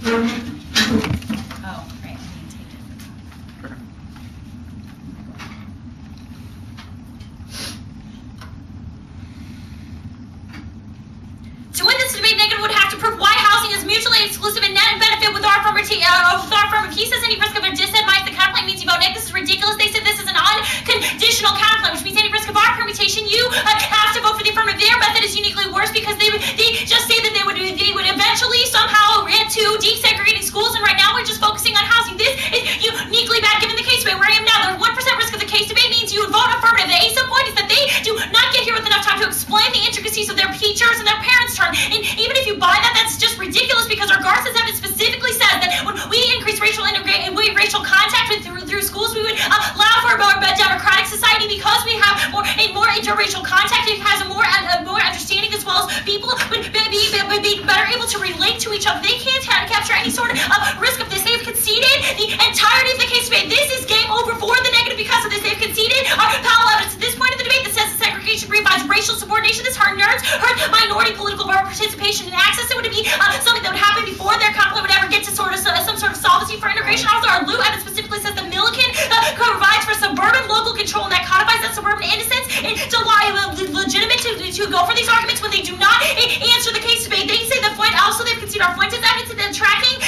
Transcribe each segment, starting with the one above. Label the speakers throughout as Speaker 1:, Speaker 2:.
Speaker 1: Oh, right. To win this debate, negative would have to prove why housing is mutually exclusive and net benefit with our affirmative. If he says any risk of a disadvantage, the counterclaim means you vote negative. This is ridiculous. They said this is an unconditional counterclaim, which means any risk of our permutation, you have to vote for the affirmative. Their method is uniquely worse because they just say that they would eventually somehow get to desegregating schools, and right now we're just focusing on housing. This is uniquely bad given the case debate where I am now. The 1% risk of the case debate means you would vote affirmative. The ASA point is that they do not get here with enough time to explain the intricacies of their teachers and their parents' turn. And even if you buy that, that's just ridiculous because our Garza's evidence specifically says that when we increase racial contact through schools, we would allow for a more democratic society because we have more interracial contact. It has a more understanding, as well as people would be better able to relate to each other. They can't capture any sort of risk of this. They've conceded the entirety of the case debate. This is game over for the negative because of this. They've conceded our Powell evidence at this point of the debate that says that segregation provides racial subordination. This hurt nerds, hurt minority political participation and access. It would be something that would happen before their counterclaim would ever get to some sort of solvency for integration. Also, our Lou evidence specifically says that Milliken provides for suburban local control, and that codifies that suburban innocence. It's legitimate to go for these arguments when they do not answer the case debate. They say that they've conceded our Fuentes evidence and then tracking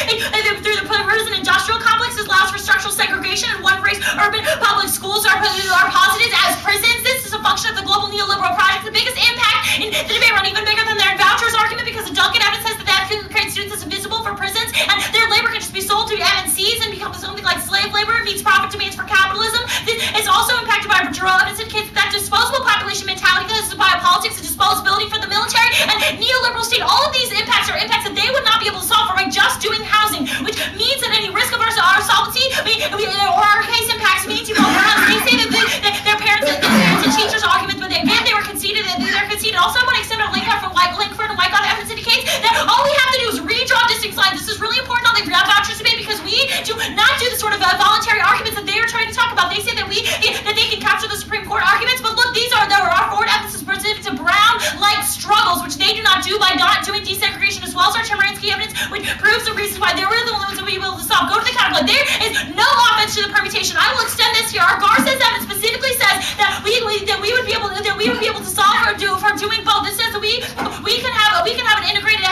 Speaker 1: through the prison industrial complexes allows for structural segregation, and one race urban public schools are posited as prisons. This is a function of the global neoliberal project. The biggest impact in the debate run even bigger than their vouchers argument because the Duncan evidence says that creates students as invisible for prisons, and their labor can just be sold to MNCs and become something like slave labor. It meets profit demands for capitalism. This is also impacted by Giroux evidence indicates that disposable population mentality, this is biopolitics and disposability for the military and neoliberal state. All of these impacts are impacts that they would not be able to solve by just doing housing, which means that any risk of our solvency or our case impacts means you vote for housing. They say that their parents and teachers argument, but again they were conceded. They're conceded. Also, I want to extend our Linkford and Wyckoff evidence indicates that all we have to do is redraw district lines. This is really important on the vouchers debate because we do not do the sort of voluntary arguments that they are trying to talk about. They say that they can capture the Supreme Court arguments, but look, our forward evidence is specific to Brown-like struggles, which they do not do by not doing desegregation, as well as our Chemerinsky evidence, which proves the reasons why they were the ones that we were able to solve. Go to the counterclaim. There is no offense to the permutation. I will extend this here. Our Garza's evidence specifically says that we would be able to solve for doing both. This says that we can have an integrated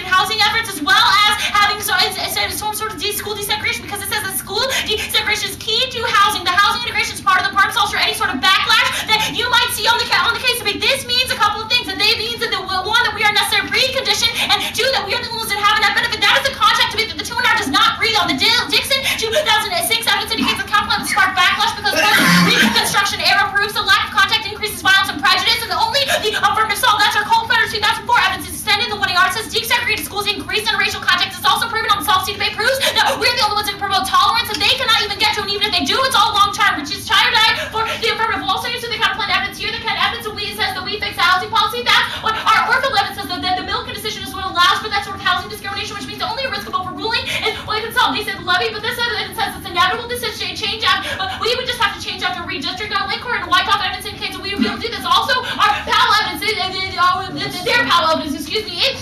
Speaker 1: housing efforts as well as having some sort of school desegregation, because it says that school desegregation is key to housing. The housing integration is part of the purpose also any sort of backlash that you might see on the case debate. This means a couple of things, and they means that one, that we are necessary precondition, and two, that we are the ones that have a net benefit. That is the contract debate that the 2 and R does not agree on. The Dixon 2006 evidence indicates the counterclaim spark backlash because Reconstruction era proves the lack of contact increases violence and prejudice, and the affirmative solve. That's our Cold Federal 2004 evidence is extended. The 1 R says desegregated schools increase interracial contact. It's also proven on the solvency debate proves that we're the only ones that promote tolerance, and they cannot even get to, and even if they do, it's all long term, which is child die for the affirmative. We'll also answer the counterclaim evidence here. The evidence that says that we fix the housing policy. That's what our Orfield evidence says, that the Milliken decision is what allows for that sort of housing discrimination, which means the only risk of overruling is what they can solve. They said levy, but this evidence says it's inevitable decision change after. We would just have to change after redistricting. Our Linkford and Wyckoff evidence indicates that we would be able to do this. Also, our Powell evidence, their Powell evidence, excuse me, it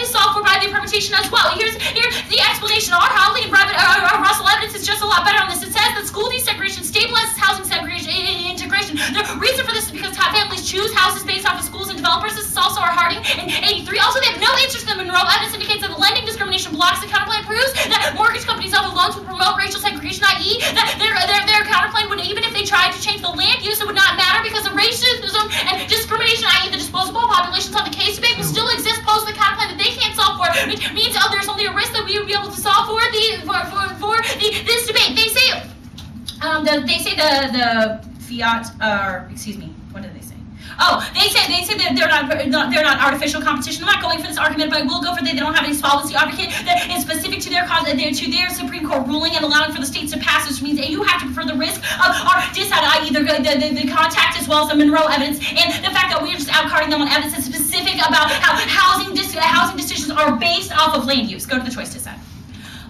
Speaker 1: is solved for by the permutation as well. Here's the explanation. Our Howley and Russell evidence is just a lot better on this. It says that school desegregation stabilizes housing segregation integration. The reason for this is because families choose houses based off of schools and developers. This is also our Harding in 83. Also, they have no interest in the Monroe evidence indicates that the lending discrimination blocks the counterclaim proves that mortgage companies offer loans will promote racial segregation, i.e. that their counterclaim would, even if they tried to change the land use, it would not matter because the racism and discrimination, i.e. the disposable populations on the case debate will still exist post the counterclaim that they can't solve for, which means there's only a risk that we would be able to solve for this debate. They say the fiat, or excuse me, what did they say? Oh, they say that they're not artificial competition. I'm not going for this argument, but I will go for that. They don't have any solvency advocate that is specific to their cause, to their Supreme Court ruling and allowing for the states to pass, which means that you have to prefer the risk of our i.e. the contact as well as the Monroe evidence, and the fact that we are just outcarding them on evidence that's specific about how housing decisions are based off of land use. Go to the choice dissent.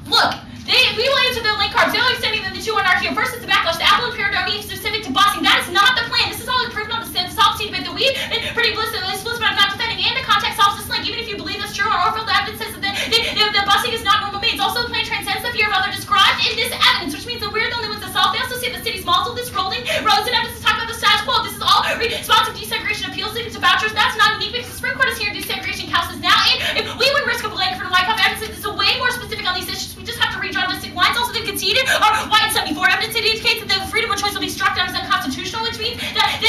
Speaker 1: Look. We will answer the link cards. They're only extending them to 2 and R here. First, it's the backlash. The appellate paradigm is specific to busing. That is not the plan. This is all proven on the solvency debate that we've been pretty explicit about not defending, and the context solves this link. Even if you believe that's true, our Orfield evidence says that the busing is Rows and evidence to talk about the status quo. This is all responsive desegregation appeals to vouchers. That's not unique because the Supreme Court is here. Desegregation counts as now. And if we would risk a blanket for the white evidence, this is way more specific on these issues. We just have to redraw district lines. Also, they've conceded our white 74 evidence indicates that the freedom of choice will be struck down as unconstitutional, which means that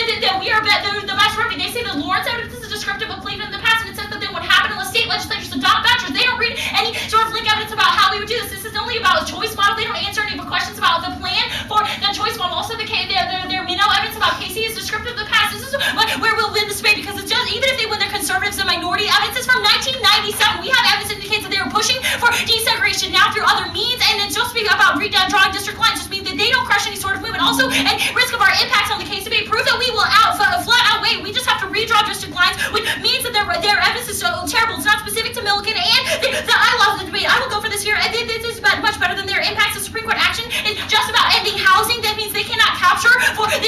Speaker 1: we are the vice versa. They say that Lawrence evidence is descriptive of Cleveland in the past, and it says that they would happen unless state legislatures adopt vouchers. They don't read any sort of link evidence about how we would do this. This is only about a choice model. They don't answer any questions about the plan for the choice model. Also, their minnow evidence about Casey is descriptive of the past. This is where we'll win this debate because it's just, even if they win their conservatives and minority evidence is from 1997. We have evidence that indicates that they were pushing for desegregation now through other means, and it's just about drawing district lines just means that they don't crush any sort of movement. Also, and risk of our impacts on the case debate prove that we will flat outweigh. We just have to redraw district lines, which means that their evidence is so terrible. It's not specific to Milliken, and I love the debate. I will go for this here. I think this is much better than their impacts. The Supreme Court action is just about ending housing. That means they cannot capture for the